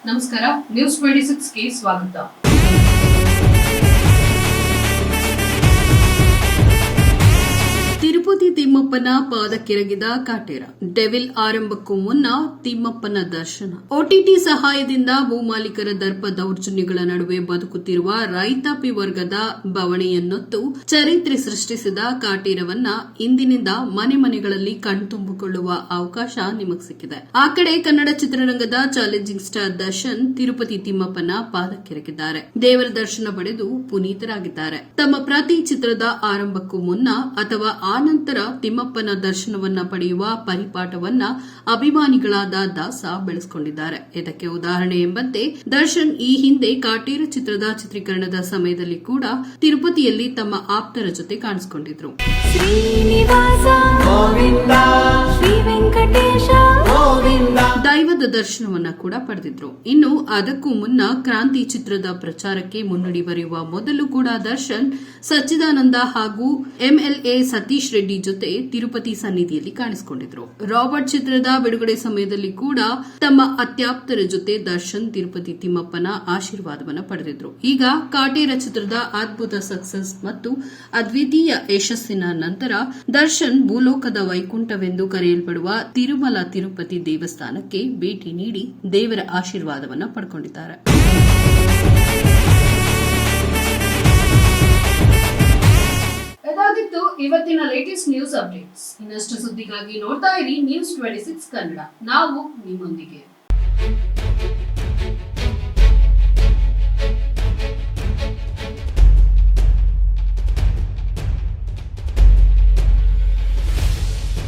ನಮಸ್ಕಾರ, ನ್ಯೂಸ್ 26ಗೆ ಸ್ವಾಗತ. ತಿರುಪತಿ ತಿಮ್ಮಪ್ಪನ ಪಾದಕ್ಕೆರಗಿದ ಕಾಟೇರ. ಡೆವಿಲ್ ಆರಂಭಕ್ಕೂ ಮುನ್ನ ತಿಮ್ಮಪ್ಪನ ದರ್ಶನ. ಒಟಿಟಿ ಸಹಾಯದಿಂದ ಭೂಮಾಲೀಕರ ದರ್ಪ ದೌರ್ಜನ್ಯಗಳ ನಡುವೆ ಬದುಕುತ್ತಿರುವ ರೈತಾಪಿ ವರ್ಗದ ಬವಣೆಯನ್ನೊತ್ತು ಚರಿತ್ರೆ ಸೃಷ್ಟಿಸಿದ ಕಾಟೇರವನ್ನ ಇಂದಿನಿಂದ ಮನೆ ಮನೆಗಳಲ್ಲಿ ಕಣ್ತುಂಬಿಕೊಳ್ಳುವ ಅವಕಾಶ ನಿಮಗೆ ಸಿಕ್ಕಿದೆ. ಆ ಕಡೆ ಕನ್ನಡ ಚಿತ್ರರಂಗದ ಚಾಲೆಂಜಿಂಗ್ ಸ್ಟಾರ್ ದರ್ಶನ್ ತಿರುಪತಿ ತಿಮ್ಮಪ್ಪನ ಪಾದಕ್ಕೆರಗಿದ್ದಾರೆ. ದೇವರ ದರ್ಶನ ಪಡೆದು ಪುನೀತರಾಗಿದ್ದಾರೆ. ತಮ್ಮ ಪ್ರತಿ ಚಿತ್ರದ ಆರಂಭಕ್ಕೂ ಮುನ್ನ ಅಥವಾ ಆ ನಂತರ ತಿಮ್ಮಪ್ಪನ ದರ್ಶನವನ್ನ ಪಡೆಯುವ ಪರಿಪಾಠವನ್ನ ಅಭಿಮಾನಿಗಳಾದ ದಾಸ ಬೆಳೆಸಿಕೊಂಡಿದ್ದಾರೆ. ಇದಕ್ಕೆ ಉದಾಹರಣೆ ಎಂಬಂತೆ ದರ್ಶನ್ ಈ ಹಿಂದೆ ಕಾಟೇರ ಚಿತ್ರದ ಚಿತ್ರೀಕರಣದ ಸಮಯದಲ್ಲಿ ಕೂಡ ತಿರುಪತಿಯಲ್ಲಿ ತಮ್ಮ ಆಪ್ತರ ಜೊತೆ ಕಾಣಿಸಿಕೊಂಡಿದ್ರು. ದೈವದ ದರ್ಶನವನ್ನ ಕೂಡ ಪಡೆದಿದ್ರು. ಇನ್ನು ಅದಕ್ಕೂ ಮುನ್ನ ಕ್ರಾಂತಿ ಚಿತ್ರದ ಪ್ರಚಾರಕ್ಕೆ ಮುನ್ನುಡಿ ಬರೆಯುವ ಮೊದಲು ಕೂಡ ದರ್ಶನ್ ಸಚ್ಚಿದಾನಂದ ಹಾಗೂ ಎಂಎಲ್ಎ ಸತೀಶ್ ರೆಡ್ಡಿ ಜೊತೆ ತಿರುಪತಿ ಸನ್ನಿಧಿಯಲ್ಲಿ ಕಾಣಿಸಿಕೊಂಡಿದ್ರು. ರಾಬರ್ಟ್ ಚಿತ್ರದ ಬಿಡುಗಡೆ ಸಮಯದಲ್ಲಿ ಕೂಡ ತಮ್ಮ ಅತ್ಯಾಪ್ತರ ಜೊತೆ ದರ್ಶನ್ ತಿರುಪತಿ ತಿಮ್ಮಪ್ಪನ ಆಶೀರ್ವಾದವನ್ನು ಪಡೆದಿದ್ರು. ಈಗ ಕಾಟೇರ ಚಿತ್ರದ ಅದ್ಭುತ ಸಕ್ಸಸ್ ಮತ್ತು ಅದ್ವಿತೀಯ ಯಶಸ್ಸಿನ ನಂತರ ದರ್ಶನ್ ಭೂಲೋಕದ ವೈಕುಂಠವೆಂದು ಕರೆಯಲ್ಪಡುವ ತಿರುಮಲ ತಿರುಪತಿ ದೇವಸ್ಥಾನಕ್ಕೆ ಭೇಟಿ ನೀಡಿ ದೇವರ ಆಶೀರ್ವಾದವನ್ನು ಪಡ್ಕೊಂಡಿದ್ದಾರೆ. ಇದಾಗಿತ್ತು ಇವತ್ತಿನ ಲೇಟೆಸ್ಟ್ ನ್ಯೂಸ್ ಅಪ್ಡೇಟ್ಸ್. ಇನ್ನಷ್ಟು ಸುದ್ದಿಗಾಗಿ ನೋಡ್ತಾ ಇರಿ ನ್ಯೂಸ್ 26 ಕನ್ನಡ. ನಾವು ನಿಮ್ಮೊಂದಿಗೆ.